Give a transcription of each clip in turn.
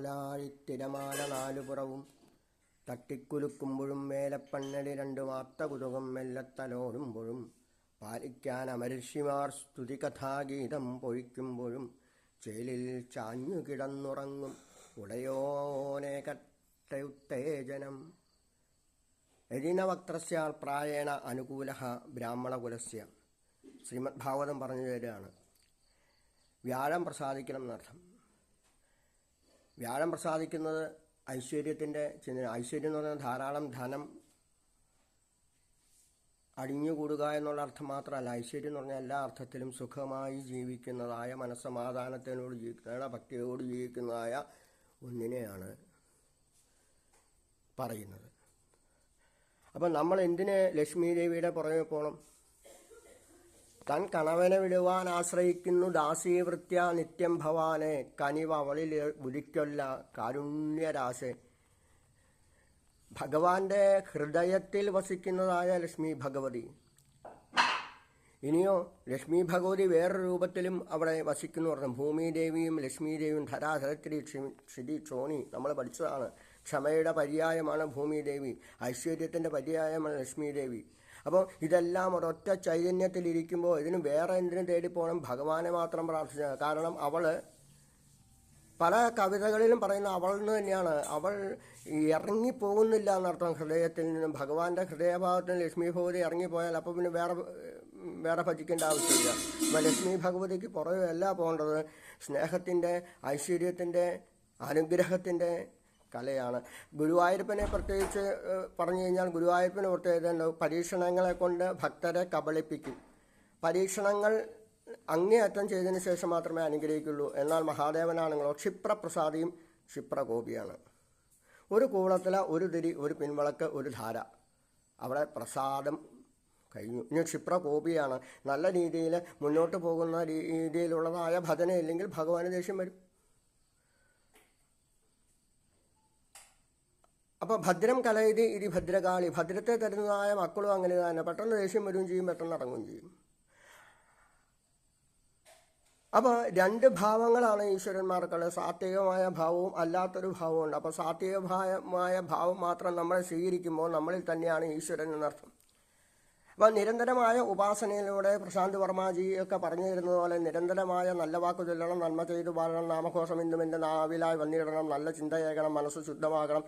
വാലാഴിത്തിരമാല നാലുപുറവും തട്ടിക്കുലുക്കുമ്പോഴും മേലപ്പണ്ണടി രണ്ടു മാത്ത കുതുകം മെല്ലത്തലോടുമ്പോഴുും പാലിക്കാൻ അമർഷിമാർ സ്തുതികഥാഗീതം പൊഴിക്കുമ്പോഴും ചേലിൽ ചാഞ്ഞു കിടന്നുറങ്ങും ഉടയോനെ കട്ടയുത്തേജനം. യതിനവക്ത്രസ്യാൽ പ്രായേണ അനുകൂല ബ്രാഹ്മണകുലസ്യ. ശ്രീമദ് ഭാഗവതം പറഞ്ഞു തരികയാണ്. വ്യാഴം പ്രസാദിക്കണം എന്നർത്ഥം. വ്യാഴം പ്രസാദിക്കുന്നത് ഐശ്വര്യത്തിൻ്റെ ചിഹ്നം. ഐശ്വര്യം എന്ന് പറഞ്ഞാൽ ധാരാളം ധനം അടിഞ്ഞുകൂടുക എന്നുള്ള അർത്ഥം മാത്രമല്ല. ഐശ്വര്യം എന്ന് പറഞ്ഞാൽ എല്ലാ അർത്ഥത്തിലും സുഖമായി ജീവിക്കുന്നതായ, മനസ്സമാധാനത്തിനോട് ജീവിക്കുന്നതായ, ഭക്തിയോട് ജീവിക്കുന്നതായ ഒന്നിനെയാണ് പറയുന്നത്. അപ്പം നമ്മൾ എന്തിന് ലക്ഷ്മി ദേവിയുടെ പുറമെ പോകണം? തൻ കണവനെ വിടുവാൻ ആശ്രയിക്കുന്നു ദാസീവൃത്യ നിത്യം ഭവാനെ, കനിവ് അവളിൽ ഉദിക്കൊല്ല കാരുണ്യരാശെ. ഭഗവാന്റെ ഹൃദയത്തിൽ വസിക്കുന്നതായ ലക്ഷ്മി ഭഗവതി. ഇനിയോ ലക്ഷ്മി ഭഗവതി വേറൊരു രൂപത്തിലും അവിടെ വസിക്കുന്നു പറഞ്ഞു. ഭൂമിദേവിയും ലക്ഷ്മി ദേവിയും ധരാധരത്തിരി ക്ഷിതി ക്ഷോണി നമ്മൾ പഠിച്ചതാണ്. ക്ഷമയുടെ പര്യായമാണ് ഭൂമിദേവി, ഐശ്വര്യത്തിൻ്റെ പര്യായമാണ് ലക്ഷ്മി ദേവി. അപ്പോൾ ഇതെല്ലാം ഒരൊറ്റ ചൈതന്യത്തിലിരിക്കുമ്പോൾ ഇതിന് വേറെ എന്തിനും തേടിപ്പോകണം? ഭഗവാനെ മാത്രം പ്രാർത്ഥിച്ച. കാരണം അവൾ പല കവിതകളിലും പറയുന്ന അവളെന്ന് തന്നെയാണ്. അവൾ ഇറങ്ങിപ്പോകുന്നില്ല എന്നർത്ഥം ഹൃദയത്തിൽ നിന്നും. ഭഗവാന്റെ ഹൃദയഭാഗത്തിന് ലക്ഷ്മി ഭഗവതി ഇറങ്ങിപ്പോയാൽ അപ്പോൾ പിന്നെ വേറെ ഭജിക്കേണ്ട ആവശ്യമില്ല. അപ്പോൾ ലക്ഷ്മി ഭഗവതിക്ക് പുറകെ അല്ല പോകേണ്ടത്. സ്നേഹത്തിൻ്റെ, ഐശ്വര്യത്തിൻ്റെ, അനുഗ്രഹത്തിൻ്റെ കലയാണ്. ഗുരുവായൂരപ്പനെ പ്രത്യേകിച്ച് പറഞ്ഞു കഴിഞ്ഞാൽ ഗുരുവായൂരപ്പന് പ്രത്യേകത പരീക്ഷണങ്ങളെ കൊണ്ട് ഭക്തരെ കബളിപ്പിക്കും. പരീക്ഷണങ്ങൾ അങ്ങേയറ്റം ചെയ്തതിന് ശേഷം മാത്രമേ അനുഗ്രഹിക്കുള്ളൂ. എന്നാൽ മഹാദേവനാണെങ്കിലോ ക്ഷിപ്രപ്രസാദിയും ക്ഷിപ്രകോപിയാണ്. ഒരു കൂളത്തില, ഒരു തിരി, ഒരു പിൻവളക്ക്, ഒരു ധാര, അവിടെ പ്രസാദം കഴിഞ്ഞു. ഇനി ക്ഷിപ്രകോപിയാണ്. നല്ല രീതിയിൽ മുന്നോട്ട് പോകുന്ന രീതിയിലുള്ളതായ ഭജന ഇല്ലെങ്കിൽ ഭഗവാന് ദേഷ്യം വരും. അപ്പോൾ ഭദ്രം കലയിതി ഇതി ഭദ്രകാളി. ഭദ്രത്തെ തരുന്നതായ മക്കളും അങ്ങനെ തന്നെ. പെട്ടെന്ന് ദേഷ്യം വരികയും ചെയ്യും, പെട്ടെന്ന് ഇറങ്ങുകയും ചെയ്യും. അപ്പോൾ രണ്ട് ഭാവങ്ങളാണ് ഈശ്വരന്മാർക്കുള്ളത്. സാത്വികമായ ഭാവവും അല്ലാത്തൊരു ഭാവവും ഉണ്ട്. അപ്പോൾ സാത്വികമായ ഭാവം മാത്രം നമ്മളെ സ്വീകരിക്കുമ്പോൾ നമ്മളിൽ തന്നെയാണ് ഈശ്വരൻ എന്നർത്ഥം. അപ്പോൾ നിരന്തരമായ ഉപാസനയിലൂടെ പ്രശാന്ത് വർമാജിയൊക്കെ പറഞ്ഞു തരുന്നത് പോലെ നിരന്തരമായ നല്ല വാക്കു ചൊല്ലണം, നന്മ ചെയ്തു പാടണം, നാമഘോഷം ഇന്നും എൻ്റെ നാവിലായി വന്നിടണം, നല്ല ചിന്തയേകണം, മനസ്സ് ശുദ്ധമാകണം,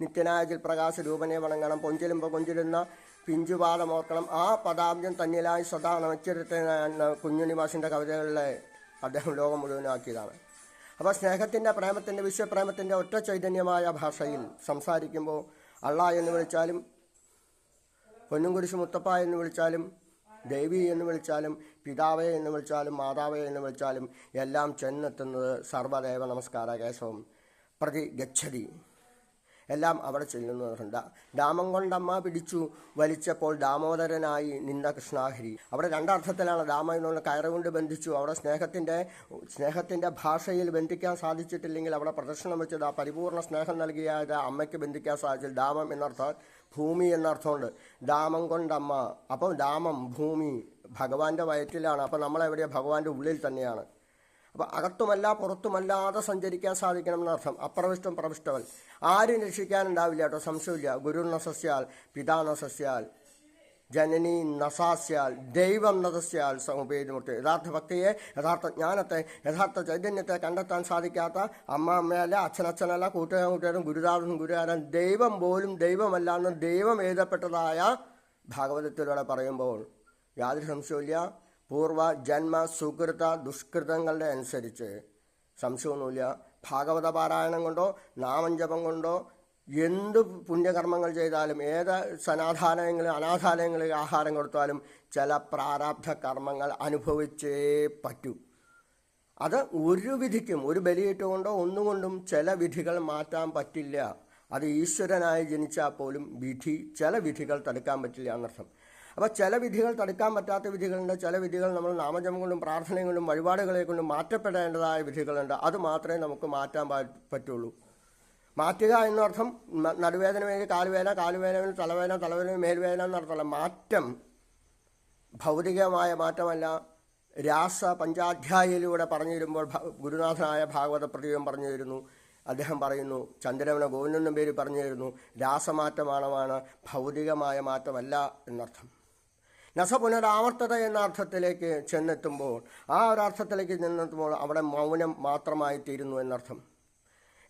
നിത്യനായ ചിൽപ്രകാശ രൂപനെ വണങ്ങണം, പൊഞ്ചിലുമ്പോൾ കൊഞ്ചിരുന്ന പിഞ്ചുപാദമോർക്കണം, ആ പദാബ്ജം തന്നിലായി സദാ നമച്ചിരുത്ത കുഞ്ഞുനിവാസിൻ്റെ കവിതകളിലെ അദ്ദേഹം ലോകം മുഴുവനാക്കിയതാണ്. അപ്പോൾ സ്നേഹത്തിൻ്റെ, പ്രേമത്തിൻ്റെ, വിശ്വപ്രേമത്തിൻ്റെ ഒറ്റ ചൈതന്യമായ ഭാഷയിൽ സംസാരിക്കുമ്പോൾ അള്ളാ എന്ന് വിളിച്ചാലും, പൊന്നുംകുരിശ് മുത്തപ്പ എന്ന് വിളിച്ചാലും, ദേവി എന്ന് വിളിച്ചാലും, പിതാവേ എന്ന് വിളിച്ചാലും, മാതാവേ എന്ന് വിളിച്ചാലും എല്ലാം ചെന്നെത്തുന്നത് സർവദേവ നമസ്കാര കേശവം പ്രതി ഗച്ഛതി, എല്ലാം അവിടെ ചെല്ലുന്നവരുണ്ട്. ഡാമം കൊണ്ടമ്മ പിടിച്ചു വലിച്ചപ്പോൾ ദാമോദരനായി നിന്ന കൃഷ്ണാഹരി. അവിടെ രണ്ടർത്ഥത്തിലാണ്. ഡാമ എന്നുള്ള കയറുകൊണ്ട് ബന്ധിച്ചു. അവിടെ സ്നേഹത്തിൻ്റെ ഭാഷയിൽ ബന്ധിക്കാൻ സാധിച്ചിട്ടില്ലെങ്കിൽ അവിടെ പ്രദർശനം വെച്ചത് ആ പരിപൂർണ്ണ സ്നേഹം നൽകിയത് അമ്മയ്ക്ക് ബന്ധിക്കാൻ സാധിച്ചില്ല. ഡാമം എന്നർത്ഥം ഭൂമി എന്നർത്ഥമുണ്ട്. ഡാമം കൊണ്ടമ്മ. അപ്പം ഡാമം ഭൂമി ഭഗവാന്റെ വയറ്റിലാണ്. അപ്പം നമ്മളെവിടെയാണ്? ഭഗവാന്റെ ഉള്ളിൽ തന്നെയാണ്. അപ്പോൾ അകത്തുമല്ല പുറത്തുമല്ലാതെ സഞ്ചരിക്കാൻ സാധിക്കണം എന്നർത്ഥം. അപ്രവിഷ്ടം പ്രവിഷ്ടവൻ. ആരും രക്ഷിക്കാനുണ്ടാവില്ല കേട്ടോ, സംശയമില്ല. ഗുരു നസസ്യാൽ പിതാ നസസ്യാൽ ജനനി നസാസ്യാൽ ദൈവം നസസ്യാൽ സമുപേതിമൂർത്തി. യഥാർത്ഥ ഭക്തിയെ, യഥാർത്ഥ ജ്ഞാനത്തെ, യഥാർത്ഥ ചൈതന്യത്തെ കണ്ടെത്താൻ സാധിക്കാത്ത അമ്മയല്ല, അച്ഛനല്ല, കൂട്ടുകാരും ഗുരുകാരൻ ദൈവം പോലും ദൈവമല്ലാന്ന് ദൈവം എഴുതപ്പെട്ടതായ ഭാഗവതത്തിലൂടെ പറയുമ്പോൾ യാതൊരു സംശയമില്ല. പൂർവ്വ ജന്മ സുകൃത ദുഷ്കൃതങ്ങളുടെ അനുസരിച്ച് സംശയമൊന്നുമില്ല. ഭാഗവത പാരായണം കൊണ്ടോ നാമജപം കൊണ്ടോ എന്ത് പുണ്യകർമ്മങ്ങൾ ചെയ്താലും, ഏത് അനാഥാലയങ്ങളിൽ ആഹാരം കൊടുത്താലും ചില പ്രാരാബ്ധ കർമ്മങ്ങൾ അനുഭവിച്ചേ പറ്റൂ. അത് ഒരു വിധിക്കും, ഒരു ബലിയിട്ടുകൊണ്ടോ ഒന്നുകൊണ്ടും ചില വിധികൾ മാറ്റാൻ പറ്റില്ല. അത് ഈശ്വരനായി ജനിച്ചാൽ പോലും ചില വിധികൾ തടുക്കാൻ പറ്റില്ല എന്നർത്ഥം. അപ്പോൾ ചില വിധികൾ തടുക്കാൻ പറ്റാത്ത വിധികളുണ്ട്. ചില വിധികൾ നമ്മൾ നാമജപം കൊണ്ടും പ്രാർത്ഥനയും കൊണ്ടും വഴിപാടുകളെ കൊണ്ടും മാറ്റപ്പെടേണ്ടതായ വിധികളുണ്ട്. അത് മാത്രമേ നമുക്ക് മാറ്റാൻ പറ്റുള്ളൂ. മാറ്റുക എന്നർത്ഥം നടുവേദന വേദന, കാലുവേദന, തലവേദന, മേൽവേദന എന്നർത്ഥമല്ല. മാറ്റം ഭൗതികമായ മാറ്റമല്ല. രാസ പഞ്ചാധ്യായിലൂടെ പറഞ്ഞു തരുമ്പോൾ ഗുരുനാഥനായ ഭാഗവത പ്രതിയും പറഞ്ഞു തരുന്നു. അദ്ദേഹം പറയുന്നു, ചന്ദ്രവന ഗോവിന്ദൻ നമ്പൂതിരി പറഞ്ഞു തരുന്നു, രാസമാറ്റമാണ്, ഭൗതികമായ മാറ്റമല്ല എന്നർത്ഥം. നസ പുനരാവർത്തത എന്ന അർത്ഥത്തിലേക്ക് ചെന്നെത്തുമ്പോൾ അവിടെ മൗനം മാത്രമായി തീരുന്നു എന്നർത്ഥം.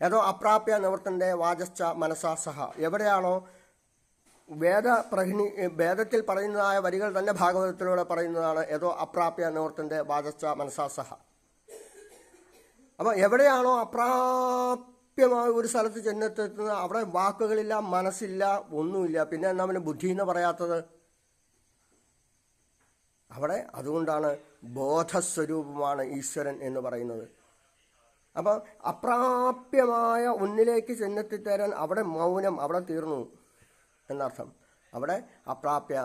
ഏതോ അപ്രാപ്യ നിവൃത്തൻ്റെ വാചശ്ച മനസാ സഹ. എവിടെയാണോ വേദത്തിൽ പറയുന്നതായ വരികൾ തന്നെ ഭാഗവതത്തിലൂടെ പറയുന്നതാണ് ഏതോ അപ്രാപ്യ നിവൃത്തൻ്റെ വാചശ്ച മനസാ സഹ. അപ്പോൾ എവിടെയാണോ അപ്രാപ്യമായ ഒരു സ്ഥലത്ത് ചെന്നെത്തുന്നത് അവിടെ വാക്കുകളില്ല, മനസ്സില്ല, ഒന്നുമില്ല. പിന്നെ എന്താ പിന്നെ ബുദ്ധി എന്ന് പറയാത്തത്? അവിടെ അതുകൊണ്ടാണ് ബോധസ്വരൂപമാണ് ഈശ്വരൻ എന്ന് പറയുന്നത്. അപ്പം അപ്രാപ്യമായ ഒന്നിലേക്ക് ചെന്നെത്തിത്തരാൻ അവിടെ മൗനം, അവിടെ തീർന്നു എന്നർത്ഥം. അവിടെ അപ്രാപ്യ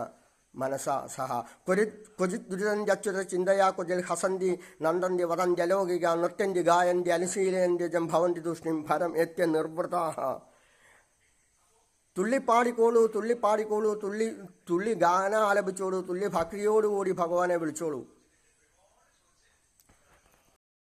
മനസാ സഹ. ക്വചിത് ദുരിതഞ്ചുത ചിന്തയാ ക്വചിൽ ഹസന്തി നന്ദന്തി വദന്തി അലൗകിക നൃത്യന്തി ഗായന്തി അനുശീലയന്തി ജം ഭവന്തി തൂഷ്ണിം ഭരം എത്യ നിർവൃതാഹ. തുള്ളിപ്പാടിക്കോളൂ, തുള്ളി ഗാന ആലപിച്ചോളൂ, തുള്ളി ഭക്തിയോടുകൂടി ഭഗവാനെ വിളിച്ചോളൂ.